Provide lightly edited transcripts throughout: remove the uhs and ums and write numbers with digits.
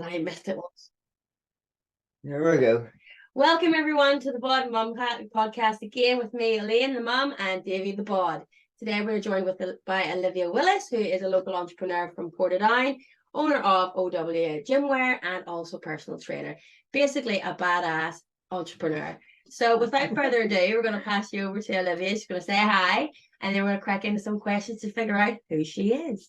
I missed it once. There we go. Welcome everyone to the Bod and Mum podcast again with me, Elaine the mum, and Davy the bod. Today we're joined by Olivia Willis, who is a local entrepreneur from Portadown, owner of OWA Gymwear and also personal trainer. Basically a badass entrepreneur. So without further ado, we're going to pass you over to Olivia. She's going to say hi, and then we're going to crack into some questions to figure out who she is.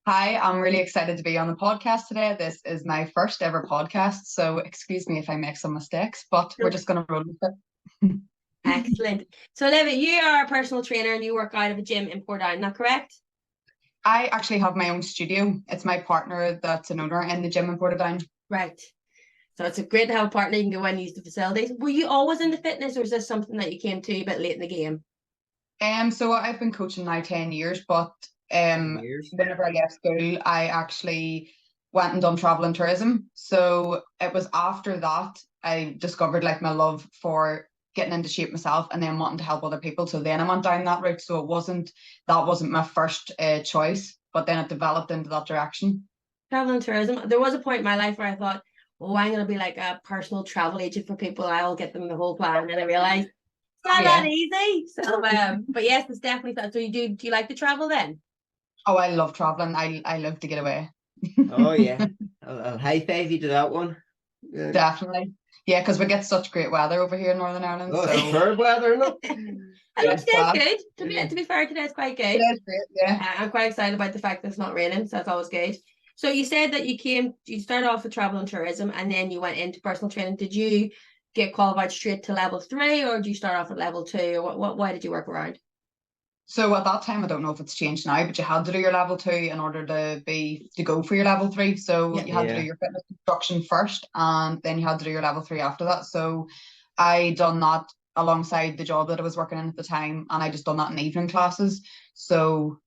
Hi, I'm really excited to be on the podcast today. This is my first ever podcast, so excuse me if I make some mistakes, but we're just going to roll with it. Excellent. So Olivia, you are a personal trainer and you work out of a gym in Portadown, is that correct? I actually have my own studio. It's my partner that's an owner in the gym in Portadown. Right. So it's great to have a partner. You can go in and use the facilities. Were you always into fitness, or is this something that you came to a bit late in the game? So I've been coaching now 10 years, but whenever I left school, I actually went and done travel and tourism. So it was after that I discovered like my love for getting into shape myself and then wanting to help other people. So then I went down that route. So that wasn't my first choice, but then it developed into that direction. Travel and tourism. There was a point in my life where I thought, oh, I'm going to be like a personal travel agent for people. I'll get them the whole plan. And I realized it's not that easy. So, but yes, it's definitely that. So do you like to travel then? Oh, I love traveling. I love to get away. Oh yeah, I'll high five you to that one. Yeah. Definitely. Yeah, because we get such great weather over here in Northern Ireland. Oh, so superb weather, no? Today's good. To be fair, today's quite good. Today's great, yeah. I'm quite excited about the fact that it's not raining, so that's always good. So you said that you started off with travel and tourism, and then you went into personal training. Did you get qualified straight to level 3, or did you start off at level 2, or why did you work around? So at that time, I don't know if it's changed now, but you had to do your level 2 in order to go for your level 3. So you had to do your fitness instruction first, and then you had to do your level 3 after that. So I done that alongside the job that I was working in at the time, and I just done that in evening classes. So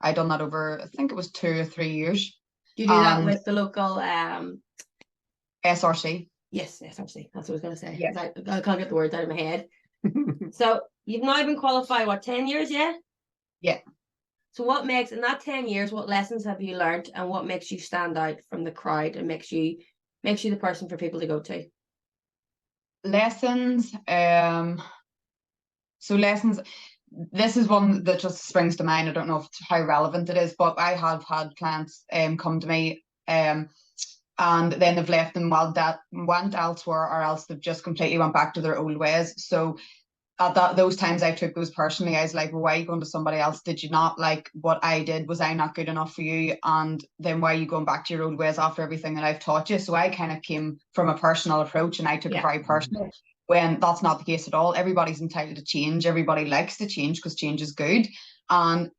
I done that over, I think it was 2 or 3 years. Do you do that with the local SRC? Yes, SRC. That's what I was going to say. Yeah. I can't get the words out of my head. So you've now been qualified, what, 10 years, yeah? Yeah. So what makes, in that 10 years, what lessons have you learned, and what makes you stand out from the crowd and makes you the person for people to go to? Lessons. So lessons, this is one that just springs to mind. I don't know how relevant it is, but I have had clients come to me and then they've left and went elsewhere, or else they've just completely went back to their old ways. So at those times I took those personally. I was like, well, why are you going to somebody else? Did you not like what I did? Was I not good enough for you? And then why are you going back to your old ways after everything that I've taught you? So I kind of came from a personal approach, and I took it very personal, when that's not the case at all. Everybody's entitled to change. Everybody likes to change because change is good. And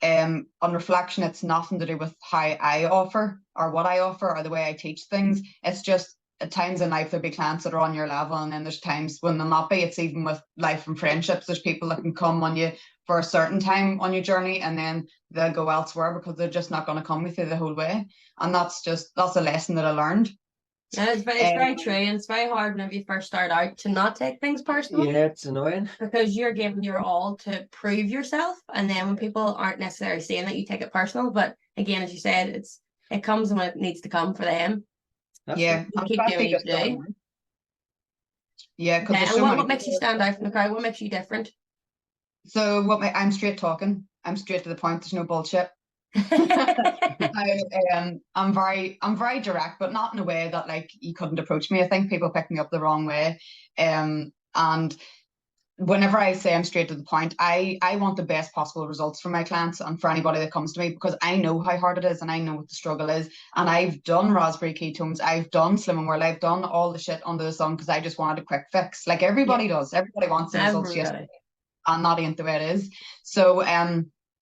on reflection, it's nothing to do with how I offer or what I offer or the way I teach things. It's just at times in life there'll be clients that are on your level, and then there's times when they'll not be. It's even with life and friendships. There's people that can come on you for a certain time on your journey, and then they'll go elsewhere because they're just not going to come with you the whole way. And that's a lesson that I learned. Yeah, it's very true, and it's very hard whenever you first start out to not take things personal. Yeah, it's annoying because you're giving your all to prove yourself, and then when people aren't necessarily saying that, you take it personal. But again, as you said, it comes when it needs to come for them. That's yeah, you keep doing what you do. Yeah, because and what makes you stand out from the crowd? What makes you different? So I'm straight talking. I'm straight to the point. There's no bullshit. I'm very direct, but not in a way that like you couldn't approach me. I think people pick me up the wrong way. And whenever I say I'm straight to the point, I want the best possible results for my clients and for anybody that comes to me, because I know how hard it is and I know what the struggle is. And I've done raspberry ketones, I've done Slim and Whirl, I've done all the shit under the sun because I just wanted a quick fix. Like everybody does. Everybody wants the results yesterday, and that ain't the way it is. So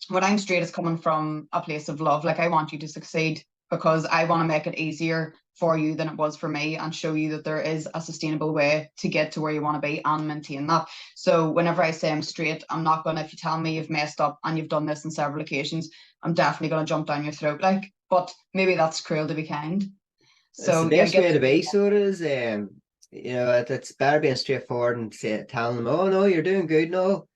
when I'm straight, is coming from a place of love. Like I want you to succeed because I want to make it easier for you than it was for me, and show you that there is a sustainable way to get to where you want to be and maintain that. So whenever I say I'm straight, I'm not going to, if you tell me you've messed up and you've done this on several occasions, I'm definitely going to jump down your throat. Like, but maybe that's cruel to be kind. So it's the best way to be. So it is. It's better being straightforward and telling them, oh no, you're doing good. No,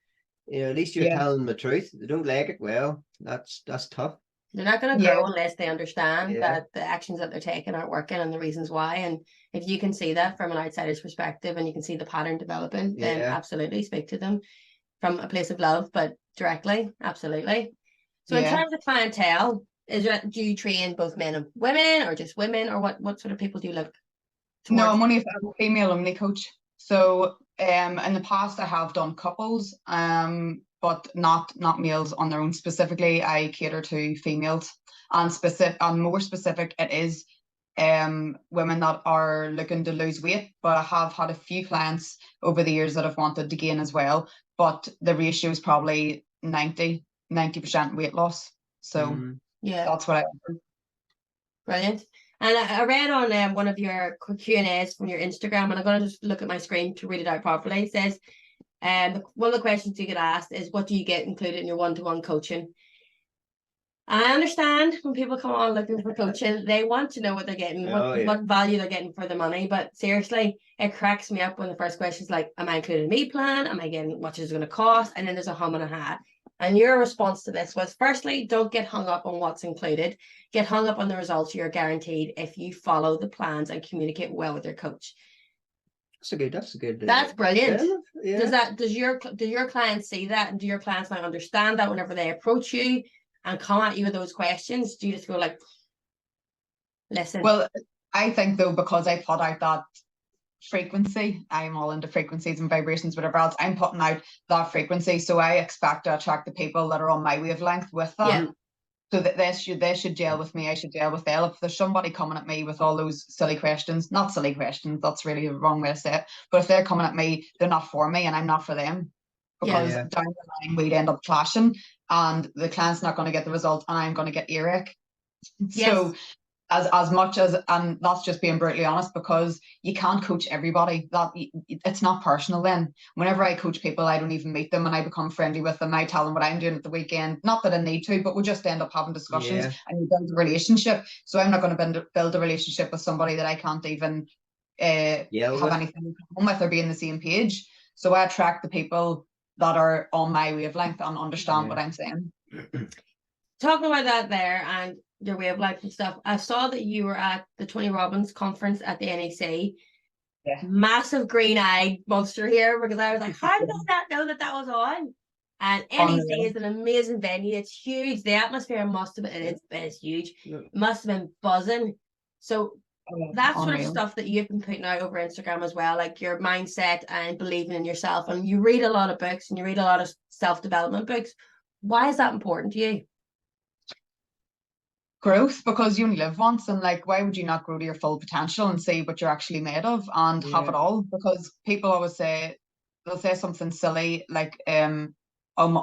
at least you're telling them the truth. They don't like it. Well, that's tough. They're not going to Yeah. grow unless they understand Yeah. that the actions that they're taking aren't working and the reasons why. And if you can see that from an outsider's perspective and you can see the pattern developing, then Yeah. absolutely speak to them from a place of love, but directly, absolutely. So in Yeah. terms of clientele, do you train both men and women, or just women, or what sort of people do you look No, towards? I'm only a female only coach. So in the past I have done couples, but not males on their own. Specifically, I cater to females, and more specific, it is women that are looking to lose weight. But I have had a few clients over the years that have wanted to gain as well. But the ratio is probably 90% weight loss. So Yeah, that's what I offer. brilliant. And I read on one of your Q&As from your Instagram, and I'm going to just look at my screen to read it out properly. It says, one of the questions you get asked is, what do you get included in your one-to-one coaching? I understand when people come on looking for coaching, they want to know what they're getting, what value they're getting for the money. But seriously, it cracks me up when the first question is like, am I including a meal plan? Am I getting what is it going to cost? And then there's a hum and a ha. And your response to this was, firstly, don't get hung up on what's included. Get hung up on the results you're guaranteed if you follow the plans and communicate well with your coach. That's a good. That's brilliant. Yeah. Do your clients see that, and do your clients now understand that whenever they approach you and come at you with those questions? Do you just go like, listen? Well, I think though, because I put out that frequency, I'm all into frequencies and vibrations, whatever else, I'm putting out that frequency. So I expect to attract the people that are on my wavelength with that. Yeah. So that they should gel with me, I should gel with them. If there's somebody coming at me with all those silly questions, not silly questions, that's really the wrong way to say it. But if they're coming at me, they're not for me and I'm not for them. Because down the line we'd end up clashing and the client's not going to get the result and I'm going to get earache. So as much as, and that's just being brutally honest, because you can't coach everybody. That it's not personal then. Whenever I coach people, I don't even meet them and I become friendly with them. I tell them what I'm doing at the weekend. Not that I need to, but we just end up having discussions and you build a relationship. So I'm not going to build a relationship with somebody that I can't even have anything in common with or be on the same page. So I attract the people that are on my wavelength and understand what I'm saying. Talking about that there and your wavelength and stuff, I saw that you were at the Tony Robbins conference at the NEC. Yeah. Massive green-eyed monster here, because I was like, how did I not know that was on? And NEC is an amazing venue. It's huge. The atmosphere must have been, it's huge. It must have been buzzing. So that sort of stuff that you've been putting out over Instagram as well, like your mindset and believing in yourself, and you read a lot of books and you read a lot of self-development books. Why is that important to you? Growth, because you only live once, and like, why would you not grow to your full potential and see what you're actually made of and have it all? Because people always say, they'll say something silly like, oh,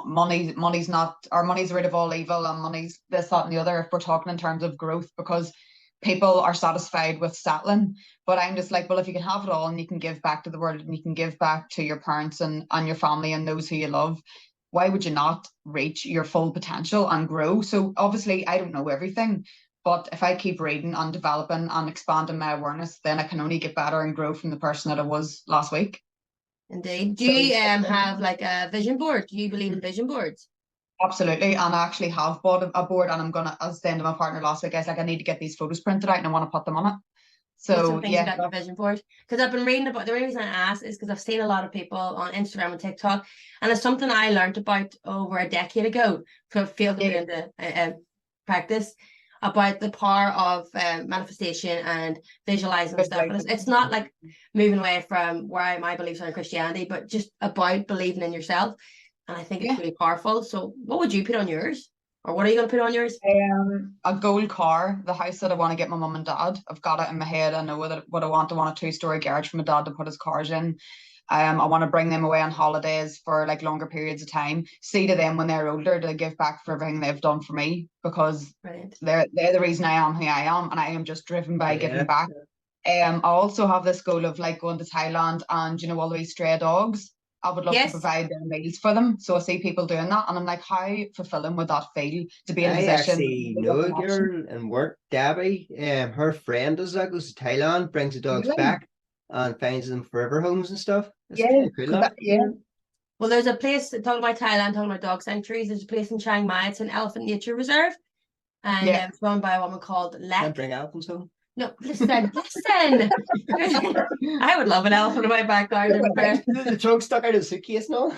money's not, or money's the root of all evil, and money's this, that, and the other, if we're talking in terms of growth, because people are satisfied with settling. But I'm just like, well, if you can have it all and you can give back to the world and you can give back to your parents and your family and those who you love, why would you not reach your full potential and grow? So obviously I don't know everything, but if I keep reading and developing and expanding my awareness, then I can only get better and grow from the person that I was last week. Indeed. Do you have like a vision board? Do you believe in vision boards? Absolutely. And I actually have bought a board, and I'm gonna, I was saying to my partner last week, I was like, I need to get these photos printed out and I want to put them on it. So you got your vision board? Because I've been reading about, the reason I asked is because I've seen a lot of people on Instagram and TikTok, and it's something I learned about over a decade ago, failed to put into practice, about the power of manifestation and visualizing stuff. And it's not like moving away from where my beliefs are in Christianity, but just about believing in yourself. And I think it's really powerful. So what would you put on yours? Or what are you going to put on yours? A gold car, the house that I want to get my mum and dad. I've got it in my head. I know what I want. I want a 2-story garage for my dad to put his cars in. I want to bring them away on holidays for like longer periods of time. See to them when they're older to give back for everything they've done for me, because they're the reason I am who I am, and I am just driven by giving back. I also have this goal of like going to Thailand and, you know, all these stray dogs. I would love to provide their meals for them. So I see people doing that and I'm like, how fulfilling would that feel to be in a position? I actually know a girl in work, Debbie, her friend does that, goes to Thailand, brings the dogs back and finds them forever homes and stuff. Well, there's a place, talking about Thailand, talking about dog sanctuaries, there's a place in Chiang Mai, it's an elephant nature reserve. And it's run by a woman called Can't Lex. bring elephants home. No, listen. I would love an elephant in my backyard. The trunk stuck out of the suitcase now.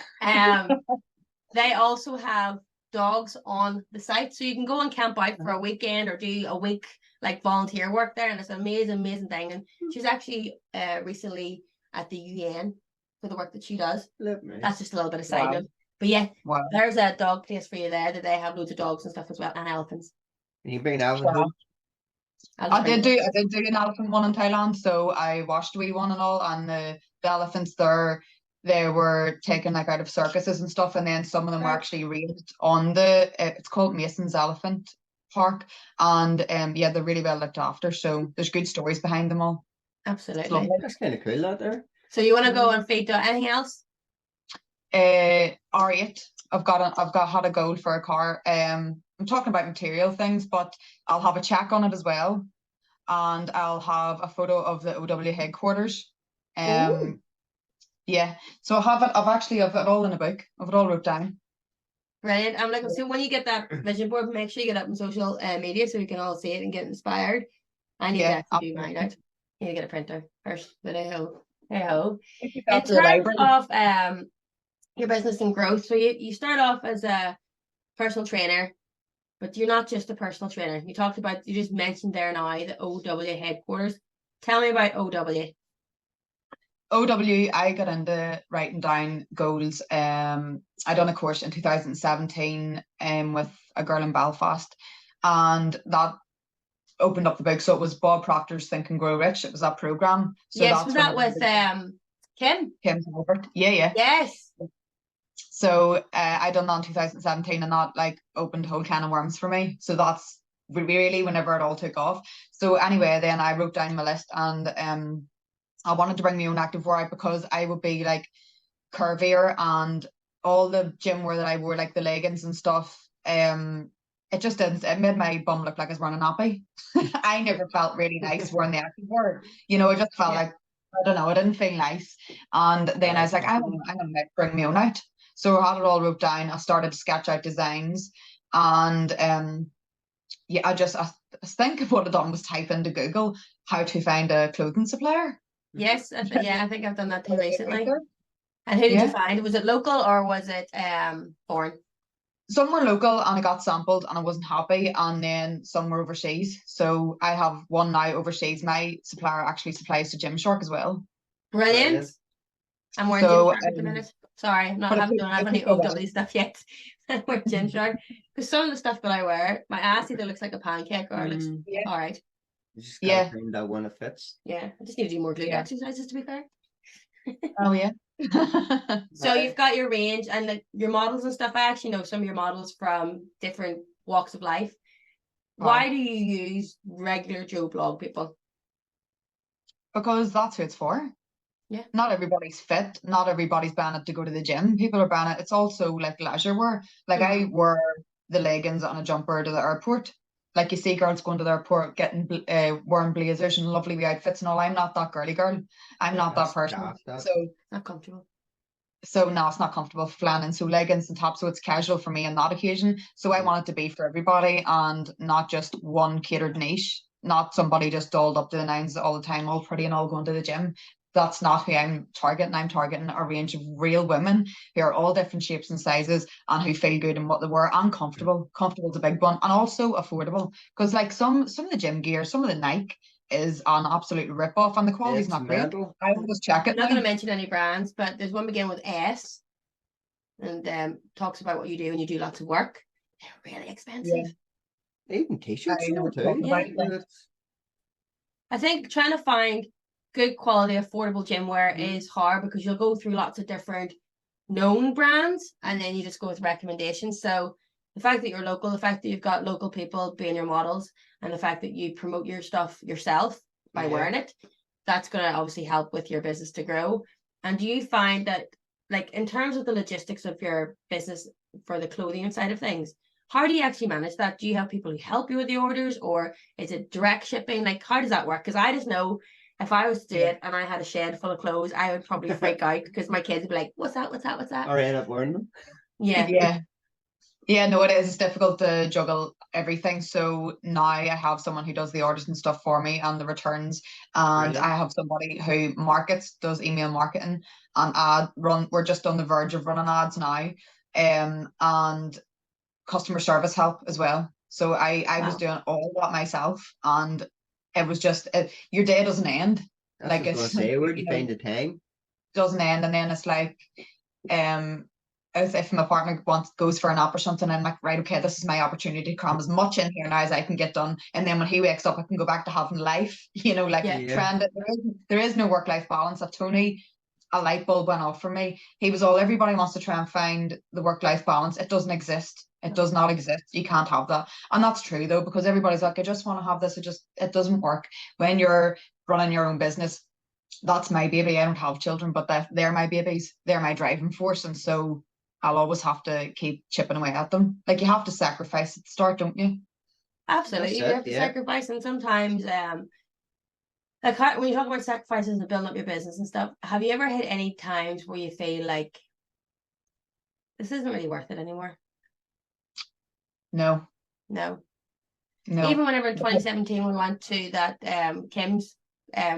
They also have dogs on the site, so you can go and camp out for a weekend or do a week like volunteer work there, and it's an amazing thing. And she's actually recently at the UN for the work that she does. That's just a little bit of side note. But yeah, there's a dog place for you there that they have loads of dogs and stuff as well, and elephants. And you bring an elephant home? I did do an elephant one in Thailand, so I watched the wee one and all, and the elephants there, they were taken like out of circuses and stuff, and then some of them were actually raised on the it's called Mason's Elephant Park, and yeah, they're really well looked after, so there's good stories behind them all. Absolutely. That's kind of cool, that there. So you want to go and feed anything else? R8. I've had a goal for a car. I'm talking about material things, but I'll have a check on it as well, and I'll have a photo of the OW headquarters. Yeah, so I've it all in a book. I've it all wrote down. Brilliant. I'm like, so when you get that vision board, make sure you get up on social media so we can all see it and get inspired. I need to actually do mine out. I need to get a printer first, but hey ho. In terms of your business and growth, so you start off as a personal trainer, but you're not just a personal trainer. You just mentioned there now the OW headquarters. Tell me about OW. OW, I got into writing down goals. I done a course in 2017 with a girl in Belfast, and that opened up the book. So it was Bob Proctor's Think and Grow Rich. It was that program. So yes, was that with Kim? Kim Talbot. Yeah. Yes. So I done that in 2017, and that like opened a whole can of worms for me. So that's really whenever it all took off. So anyway, then I wrote down my list, and I wanted to bring my own activewear out because I would be like curvier, and all the gym wear that I wore, like the leggings and stuff, it just didn't. It made my bum look like I was wearing a nappy. I never felt really nice wearing the activewear. You know, it just felt like, I don't know, it didn't feel nice. And then I was like, I'm gonna bring my own out. So I had it all wrote down. I started to sketch out designs, and I think what I'd done was type into Google how to find a clothing supplier. Yes, I think I've done that too recently. And who did you find? Was it local or was it foreign? Some were local, and I got sampled and I wasn't happy, and then some were overseas. So I have one now overseas. My supplier actually supplies to Gymshark as well. Brilliant. I'm wearing Gymshark at the minute. Sorry, I haven't done any OW stuff yet. I'm wearing Gymshark. Because some of the stuff that I wear, my ass either looks like a pancake or it looks all right. You just gotta find that one that fits. Yeah, I just need to do more glute exercises, to be fair. Oh yeah. So you've got your range and your models and stuff. I actually know some of your models from different walks of life. Why do you use regular Joe Blog people? Because that's who it's for. Yeah. Not everybody's fit. Not everybody's buying it to go to the gym. People are buying it. It's also like leisure wear. Like I wear the leggings and a jumper to the airport. Like you see girls going to the airport getting wearing blazers and lovely wee outfits and all. I'm not that girly girl. I'm not that person. So not comfortable. So no, it's not comfortable flanning. So leggings and tops, so it's casual for me on that occasion. So I want it to be for everybody and not just one catered niche. Not somebody just dolled up to the nines all the time, all pretty and all going to the gym. That's not who I'm targeting. I'm targeting a range of real women who are all different shapes and sizes and who feel good in what they wear and comfortable. Comfortable is a big one, and also affordable. Because like some of the gym gear, some of the Nike is an absolute rip-off and the quality's not great. I always check it. I'm not going to mention any brands, but there's one beginning with S and talks about what you do and you do lots of work. They're really expensive. Yeah. Even t-shirts too. Yeah. I think trying to find good quality affordable gym wear is hard because you'll go through lots of different known brands and then you just go with recommendations. So the fact that you're local, the fact that you've got local people being your models, and the fact that you promote your stuff yourself by wearing it, that's going to obviously help with your business to grow. And do you find that, like, in terms of the logistics of your business for the clothing side of things, how do you actually manage that? Do you have people who help you with the orders, or is it direct shipping? Like, how does that work? Because I just know if I was to do it and I had a shed full of clothes, I would probably freak out because my kids would be like, what's that? Or end up wearing them. Yeah. Yeah, no, it is. It's difficult to juggle everything. So now I have someone who does the orders and stuff for me and the returns, and Brilliant. I have somebody who does email marketing and We're just on the verge of running ads now, and customer service help as well. So I was Wow. doing all that myself, and it was just your day doesn't end. That's what Like I was gonna it's say. Where do you you know find the time? doesn't end, and then it's like um as if my partner goes for a nap or something, I'm like, right, okay, this is my opportunity to cram as much in here now as I can get done. And then when he wakes up, I can go back to having life, like Yeah. Yeah. trying to, there is no work-life balance. That Tony, a light bulb went off for me. He was all, everybody wants to try and find the work-life balance. It doesn't exist. It does not exist. You can't have that. And that's true though, because everybody's like, I just want to have this. It doesn't work. When you're running your own business, that's my baby. I don't have children, but they're my babies. They're my driving force. And so I'll always have to keep chipping away at them. Like you have to sacrifice at the start, don't you? Absolutely. That's You it. have to Yeah. sacrifice, and sometimes like when you talk about sacrifices and building up your business and stuff, have you ever hit any times where you feel like this isn't really worth it anymore? No, No. no. Even whenever in 2017 we went to that Kim's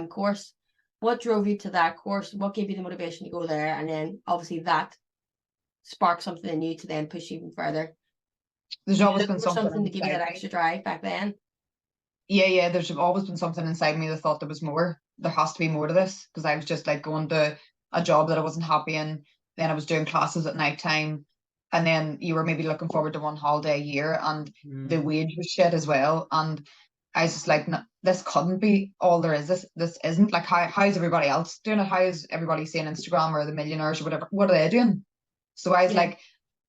course, what drove you to that course? What gave you the motivation to go there? And then obviously that sparked something in you to then push even further. There's Did you always look been for something something to give you inside that me. extra drive back then? Yeah. There's always been something inside me that thought there was more. There has to be more to this, because I was just like going to a job that I wasn't happy in. Then I was doing classes at night time, and then you were maybe looking forward to one holiday a year, and the Mm. wage was shit as well. And I was just like, no, this couldn't be all there is. This isn't like how's everybody else doing it? How is everybody seeing Instagram or the millionaires or whatever? What are they doing? So I was Yeah.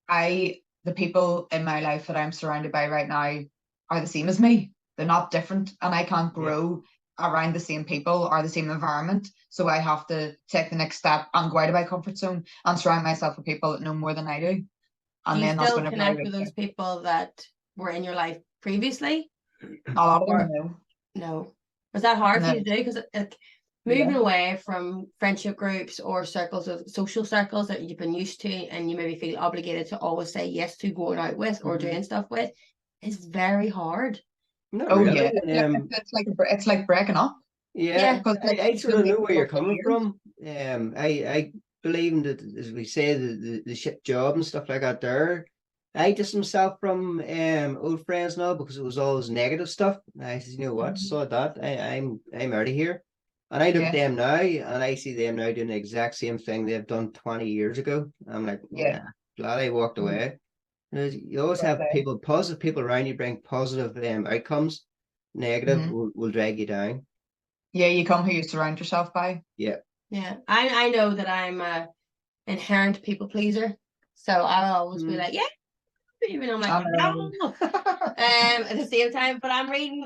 like, the people in my life that I'm surrounded by right now are the same as me. They're not different, and I can't Yeah. grow around the same people or the same environment. So I have to take the next step and go out of my comfort zone and surround myself with people that know more than I do. Do And you then that's still whenever I connect with reach those it. people that were in your life previously? A lot of them Or know. no? Was that hard for No. you to do? Because moving Yeah. away from friendship groups or circles of social circles that you've been used to and you maybe feel obligated to always say yes to going out with or Mm-hmm. doing stuff with is very hard. Not Oh really. yeah. It's like breaking up, Yeah, Yeah. because like I you've sort been of know making where you're love for coming years. from. I believe in as we say, the shit job and stuff like that there. I distanced myself from old friends now because it was always negative stuff. And I said, you know what, Mhm. saw that. I'm out of here. And I look at Yeah. them now and I see them now doing the exact same thing they've done 20 years ago. I'm like, Yeah. yeah, glad I walked Mhm. away. You always Fair have play. positive people around you bring positive outcomes. Negative Mhm. will drag you down. Yeah, you come who you surround yourself by. Yeah. Yeah. I know that I'm a inherent people pleaser. So I'll always be Mm. like, yeah, even I'm like, I no. know. At the same time, but I'm reading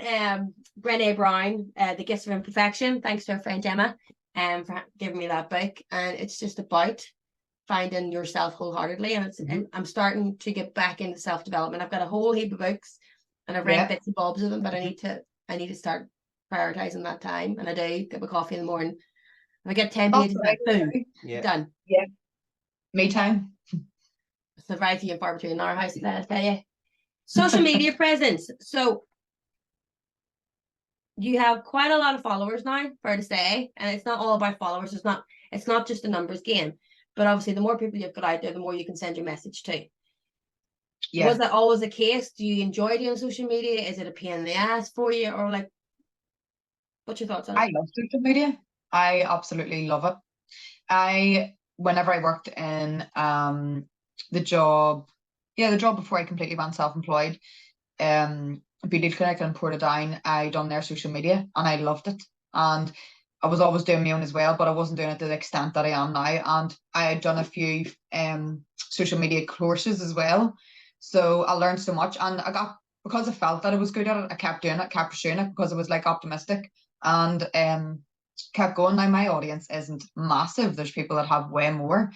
Brené Brown, The Gifts of Imperfection, thanks to our friend Gemma, for giving me that book. And it's just about finding yourself wholeheartedly. And and I'm starting to get back into self-development. I've got a whole heap of books and I've read Yeah. bits and bobs of them, but I need to start prioritizing that time. And I do get my coffee in the morning. If I get 10 That's pages, what I boom, do. Yeah. done. Yeah. Me time. It's a very few and far between in our house, I tell you. Social media presence. So you have quite a lot of followers now, fair to say, and it's not all about followers. It's not just a numbers game, but obviously the more people you've got out there, the more you can send your message to. Yeah. Was that always the case? Do you enjoy doing social media? Is it a pain in the ass for you, or like, what's your thoughts on it? I love social media. I absolutely love it. Whenever I worked in the job, the job before I completely went self-employed, Beauty Clinic in Portadown, I done their social media and I loved it. And I was always doing my own as well, but I wasn't doing it to the extent that I am now. And I had done a few social media courses as well. So I learned so much, and because I felt that I was good at it, I kept doing it, kept pursuing it, because I was like optimistic, and kept going. Now my audience isn't massive. There's people that have way more.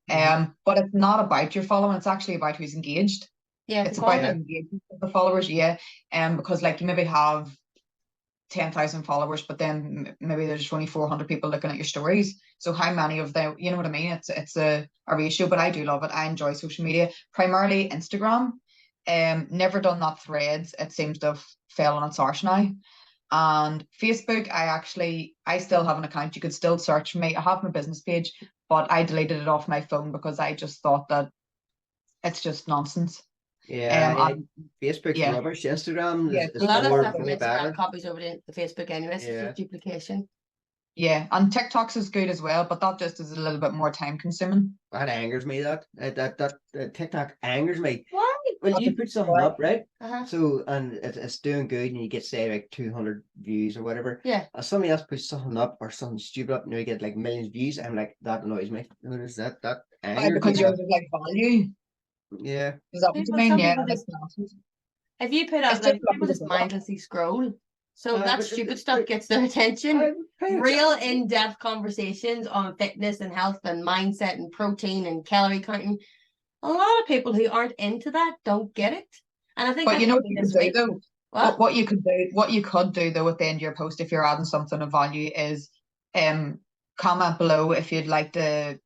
But it's not about your following, it's actually about who's engaged. Yeah, It's the about the content. engagement of the followers, because like you maybe have 10,000 followers, but then maybe there's only 400 people looking at your stories. So how many of them, you know what I mean? It's a ratio, but I do love it. I enjoy social media, primarily Instagram. Never done that Threads. It seems to have fell on its arse now. And Facebook, I still have an account. You could still search for me. I have my business page, but I deleted it off my phone because I just thought that it's just nonsense. Yeah, Facebook's yeah. rubbish. Instagram Yeah, is A lot of more stuff from Instagram better. copies over to the Facebook anyway, so it's Yeah. just duplication. Yeah, and TikTok's is good as well, but that just is a little bit more time consuming. That angers me. That TikTok angers me. Why? Well, you put something up, right? Uh-huh. So, and it's doing good, and you get, say, like 200 views or whatever. Yeah. Somebody else puts something up or something stupid up, and you get like millions of views. I'm like, that annoys me. What is that? That angers Because me. yours is like value. Yeah. Is that what you People- mean? some Yeah, people that's just- nonsense. If you put up, It's like, just people just looking at the mindlessly scroll. So that but stupid stuff gets their attention. Real in-depth conversations on fitness and health and mindset and protein and calorie counting. A lot of people who aren't into that don't get it. And I think But that's you know what what you made can us do make- though? What you could do though at the end of your post, if you're adding something of value, is comment below if you'd like to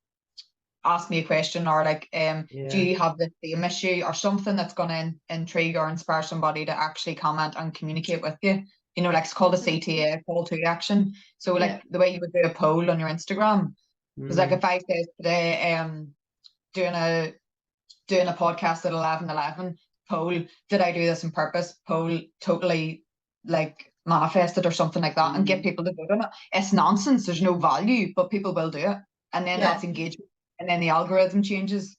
ask me a question, or like do you have the same issue, or something that's going to intrigue or inspire somebody to actually comment and communicate with you. You know, like it's called a CTA, call to action. So like the way you would do a poll on your Instagram. Because like if I say today doing a podcast at 11:11, poll, did I do this on purpose? Poll, totally like manifested or something like that, and get people to vote on it. It's nonsense. There's no value, but people will do it, and then that's engagement, and then the algorithm changes.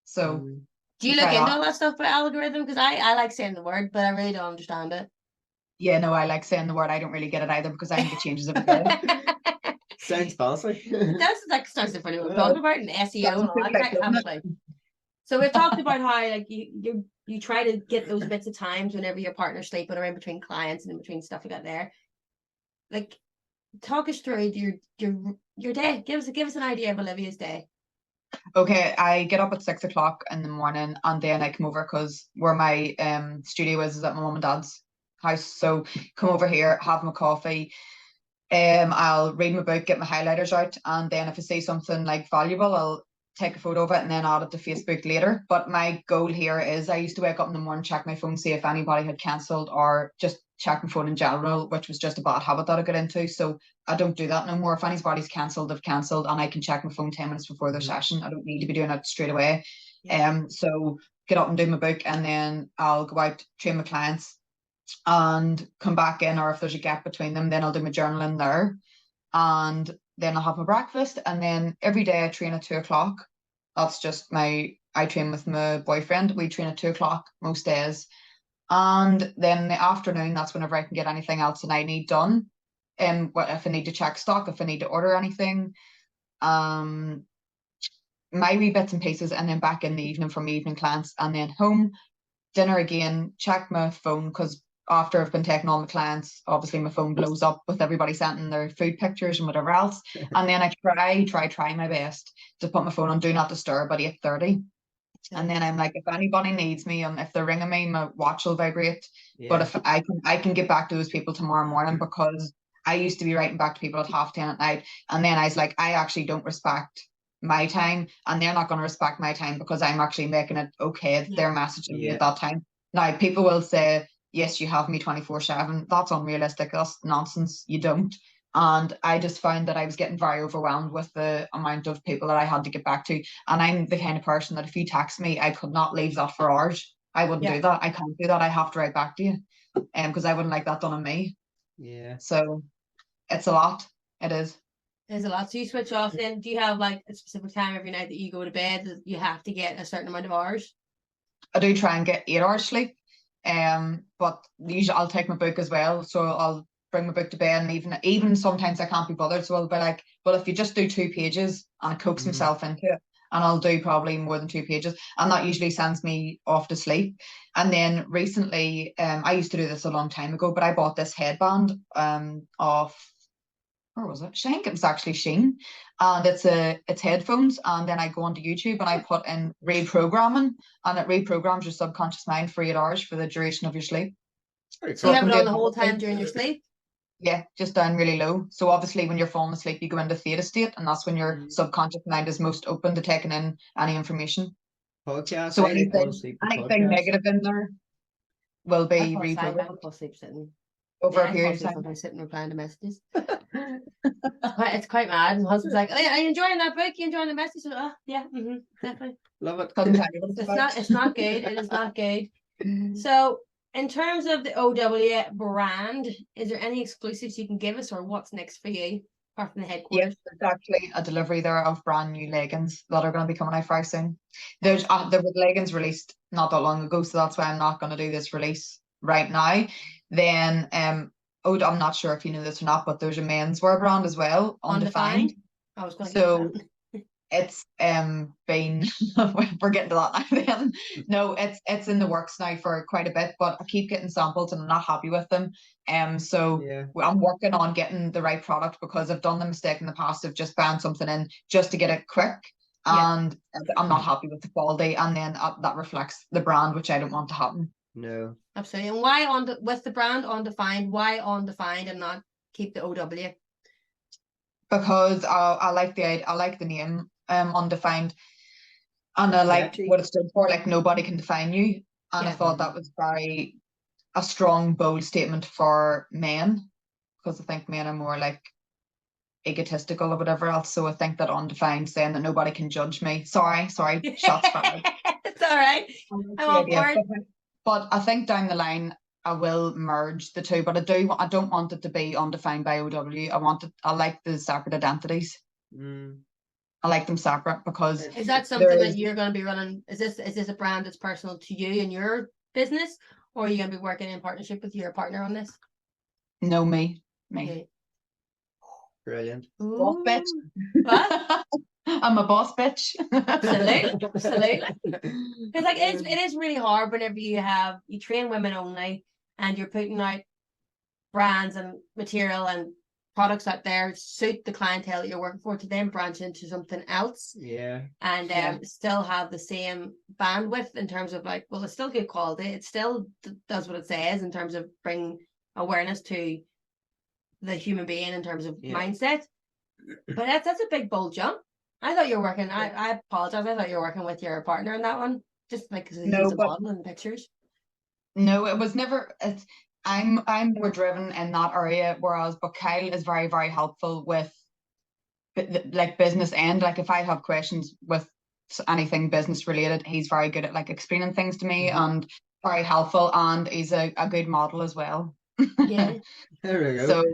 So do you look into all that stuff about algorithm? Because I like saying the word, but I really don't understand it. Yeah, no, I like saying the word. I don't really get it either because I think it changes every day. Sounds fancy. That's like starts to funny what we're talking about, and SEO and all that kind of stuff. So we've talked about how like you try to get those bits of times whenever your partner's sleeping or in between clients and in between stuff like that there. Like, talk us through your day. Give us an idea of Olivia's day. Okay, I get up at 6 o'clock in the morning, and then I come over because where my studio is at my mum and dad's house. So come over here, have my coffee. I'll read my book, get my highlighters out, and then if I see something like valuable, I'll take a photo of it and then add it to Facebook later. But my goal here is I used to wake up in the morning, check my phone, see if anybody had cancelled, or just check my phone in general, which was just a bad habit that I got into. So I don't do that no more. If anybody's cancelled, they've cancelled, and I can check my phone 10 minutes before their session. I don't need to be doing it straight away. So get up and do my book, and then I'll go out, train my clients, and come back in, or if there's a gap between them, then I'll do my journaling there, and then I'll have my breakfast, and then every day I train at 2 o'clock. That's just I train with my boyfriend. We train at 2 o'clock most days. And then in the afternoon, that's whenever I can get anything else that I need done. What if I need to check stock, if I need to order anything, my wee bits and pieces, and then back in the evening for my evening clients, and then home, dinner again, check my phone, because after I've been taking all my clients, obviously my phone blows up with everybody sending their food pictures and whatever else. And then I try my best to put my phone on do not disturb at 8:30. And then I'm like, if anybody needs me, and if they're ringing me, my watch will vibrate. But if I can get back to those people tomorrow morning, because I used to be writing back to people at 10:30 at night, and then I was like, I actually don't respect my time, and they're not going to respect my time because I'm actually making it okay if they're messaging me at that time. Now people will say, yes, you have me 24/7. That's unrealistic. That's nonsense. You don't. And I just found that I was getting very overwhelmed with the amount of people that I had to get back to. And I'm the kind of person that if you text me, I could not leave that for hours. I wouldn't do that. I can't do that. I have to write back to you, because I wouldn't like that done on me. Yeah. So it's a lot. It is. There's a lot. So you switch off then. Do you have like a specific time every night that you go to bed that you have to get a certain amount of hours? I do try and get 8 hours sleep. But usually I'll take my book as well. So I'll bring my book to bed, and even sometimes I can't be bothered. So I'll be like, well, if you just do 2 pages, and I coax myself into it, and I'll do probably more than 2 pages, and that usually sends me off to sleep. And then recently, I used to do this a long time ago, but I bought this headband of, where was it? I think it was actually Shein, and it's headphones, and then I go onto YouTube and I put in reprogramming, and it reprograms your subconscious mind for 8 hours for the duration of your sleep. So you have it on the whole time during your sleep? Yeah, just down really low. So obviously when you're falling asleep, you go into theta state, and that's when your subconscious mind is most open to taking in any information. Podcasts. So I like going to anything sleep with anything podcasts. negative in there will I be fall asleep. I reprogrammed fall asleep sitting. over Yeah, a I fall period of asleep time. sometimes sitting replying to messages. It's quite mad. My husband's like, "Are you enjoying that book? You enjoying the message?" Oh, yeah, definitely. Love it. Couldn't tell you what it's It's about. not. It's not good. It is not good. So, in terms of the OW brand, is there any exclusives you can give us, or what's next for you, apart from the Yes, headquarters? there's actually a delivery there of brand new leggings that are going to be coming out very soon. There were leggings released not that long ago, so that's why I'm not going to do this release right now. Then I'm not sure if you know this or not, but there's a menswear brand as well, Undefined. I was going to So get that. it's been we're getting to that now then. No, it's in the works now for quite a bit, but I keep getting samples and I'm not happy with them. So Yeah. I'm working on getting the right product, because I've done the mistake in the past of just buying something in just to get it quick, Yeah. and I'm not happy with the quality, and then that reflects the brand, which I don't want to happen. No. Absolutely. And why with the brand Undefined? Why Undefined and not keep the OW? Because I like the name Undefined, and I like Catchy. what it stood for, like nobody can define you. And I Yeah. thought that was a strong, bold statement for men, because I think men are more like egotistical or whatever else. So I think that Undefined, saying that nobody can judge me. Sorry, shots fired. It's all right. I'm on board. But I think down the line I will merge the two. But I don't want it to be Undefined by OW. I like the separate identities. I like them separate, because Is that something that you're going to be running? Is this a brand that's personal to you and your business, or are you going to be working in partnership with your partner on this? No, me. Yeah. Brilliant. Boss bitch. What? I'm a boss bitch. Absolutely. Because like it is really hard whenever you train women only and you're putting out brands and material and products out there suit the clientele that you're working for, to then branch into something else. Yeah. And still have the same bandwidth in terms of like, well, it's still good quality. It still does what it says in terms of bring awareness to the human being in terms of mindset. But that's a big bold jump. I thought you were working. I apologize. I thought you were working with your partner in that one, just because he's a model in the pictures. No, it was never. I'm more driven in that area, but Kyle is very, very helpful with like business end. Like if I have questions with anything business related, he's very good at like explaining things to me, and very helpful, and he's a good model as well. Yeah. There we go. So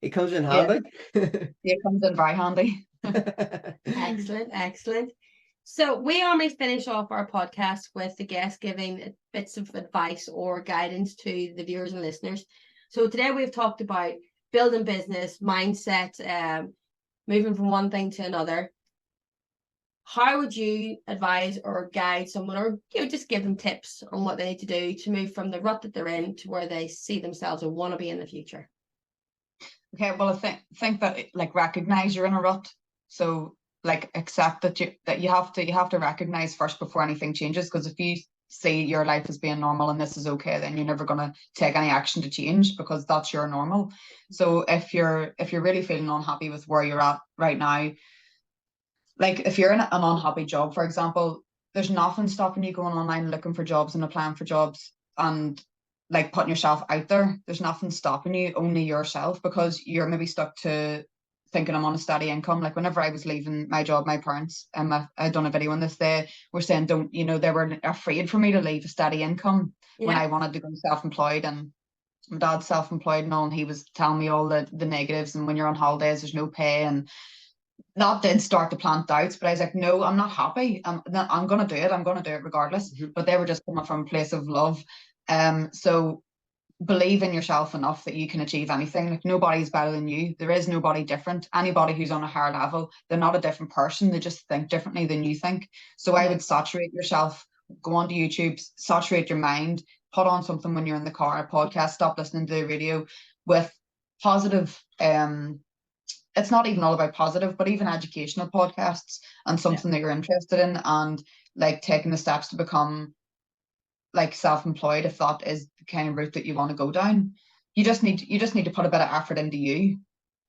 it comes in handy. It comes in very handy. Excellent. So we normally finish off our podcast with the guest giving bits of advice or guidance to the viewers and listeners. So today we've talked about building business, mindset, moving from one thing to another. How would you advise or guide someone, or just give them tips on what they need to do to move from the rut that they're in to where they see themselves or want to be in the future? Okay, well, I think that like recognize you're in a rut. So like accept that you have to recognize first before anything changes, because if you see your life as being normal and this is okay, then you're never going to take any action to change, because that's your normal. So if you're really feeling unhappy with where you're at right now, like if you're in an unhappy job, for example, there's nothing stopping you going online and looking for jobs and applying for jobs and like putting yourself out there. There's nothing stopping you, only yourself, because you're maybe stuck to thinking I'm on a steady income. Like whenever I was leaving my job, my parents, I'd done a video on this, they were saying, they were afraid for me to leave a steady income when I wanted to go self-employed. And my dad's self-employed and all, and he was telling me all the negatives, and when you're on holidays, there's no pay, and that did start to plant doubts. But I was like, no, I'm not happy. I'm going to do it. I'm going to do it regardless. But they were just coming from a place of love. So believe in yourself enough that you can achieve anything. Like nobody's better than you. There is nobody different. Anybody who's on a higher level, they're not a different person. They just think differently than you think. So I would saturate yourself, go onto YouTube, saturate your mind, put on something when you're in the car, a podcast, stop listening to the radio with positive, it's not even all about positive, but even educational podcasts and something that you're interested in, and like taking the steps to become like self-employed, if that is the kind of route that you want to go down. You just need to put a bit of effort into you,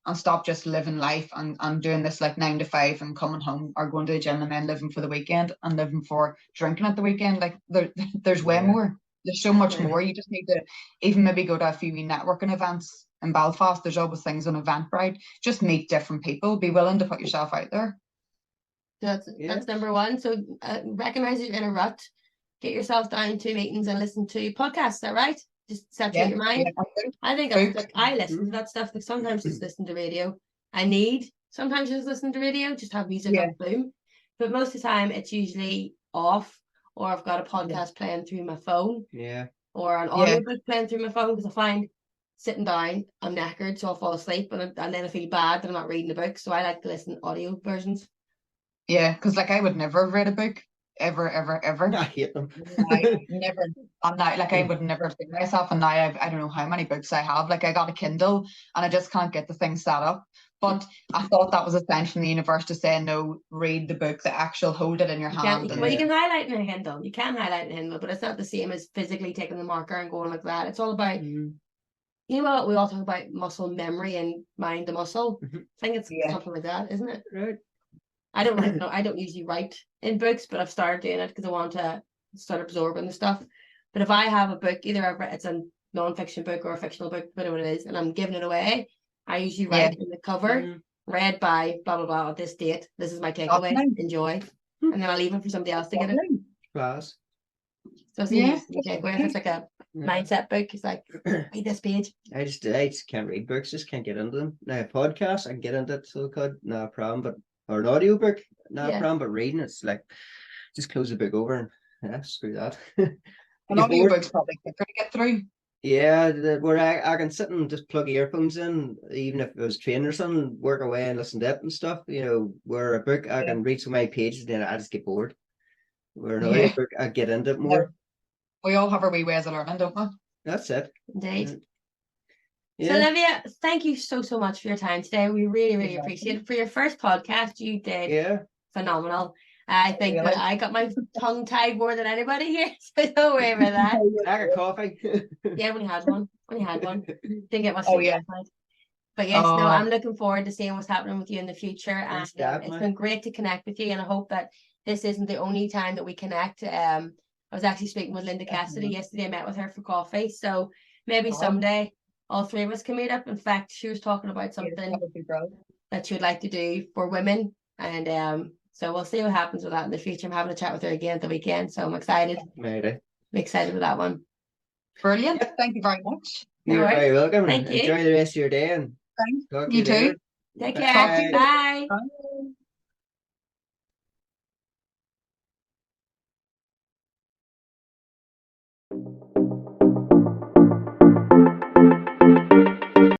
and stop just living life and doing this like 9 to 5 and coming home or going to the gym and then living for the weekend and living for drinking at the weekend. Like there's way more. There's so much more. You just need to even maybe go to a few networking events in Belfast. There's always things on Eventbrite. Just meet different people. Be willing to put yourself out there. That's number one. So recognize you're in a rut. Get yourself down to meetings and listen to podcasts. Is that right? Just saturate your mind. I think that's like, I listen to that stuff. Like sometimes just listen to radio. Sometimes just listen to radio. Just have music on boom. But most of the time it's usually off, or I've got a podcast playing through my phone. Yeah. Or an audiobook playing through my phone, because I find sitting down I'm knackered, so I'll fall asleep, and then I feel bad that I'm not reading the book. So I like to listen to audio versions. Yeah, because like I would never have read a book ever. I hate them. Never. I'm not like I would never think myself, and now I don't know how many books I have. Like I got a Kindle and I just can't get the thing set up. But I thought that was a sign from the universe to say no, read the book, the actual hold it in your hand. Well, you can highlight in a Kindle. You can highlight in a Kindle, but it's not the same as physically taking the marker and going like that. It's all about you know what we all talk about, muscle memory and mind the muscle. I think it's something like that, isn't it? Right. I don't usually write in books, but I've started doing it because I want to start absorbing the stuff. But if I have a book, either it's a non-fiction book or a fictional book, whatever it is, and I'm giving it away, I usually write in the cover, read by blah blah blah at this date. This is my takeaway. Enjoy, and then I leave it for somebody else to get it. Class. So it's easy takeaway. If it's like a mindset book, it's like read this page. I just can't read books. Just can't get into them. Now podcasts, I can get into it, so good, no problem. But or an audiobook, no problem. But reading, it's like just close the book over and screw that. An audiobook's probably quicker to get through. Yeah, where I can sit and just plug earphones in, even if it was training or something, work away and listen to it and stuff. You know, where a book I can read so many pages, then I just get bored. Where an audiobook, I get into it more. We all have our wee ways of learning, don't we? That's it. Indeed. So Olivia, thank you so much for your time today. We really appreciate it. For your first podcast, you did phenomenal. I think that I got my tongue tied more than anybody here, so don't worry about that. I got coffee. Yeah, I only had one. Didn't get my sleep last night. But yes, no, I'm looking forward to seeing what's happening with you in the future. And it's been great to connect with you, and I hope that this isn't the only time that we connect. I was actually speaking with Linda Cassidy yesterday. I met with her for coffee, so maybe someday all three of us can meet up. In fact, she was talking about something that she would like to do for women, and so we'll see what happens with that in the future. I'm having a chat with her again at the weekend, so I'm excited. Maybe. I'm excited with that one. Brilliant. Thank you very much. You're very welcome. Thank you. Enjoy the rest of your day, and thanks. You too. Take care. Bye. Bye.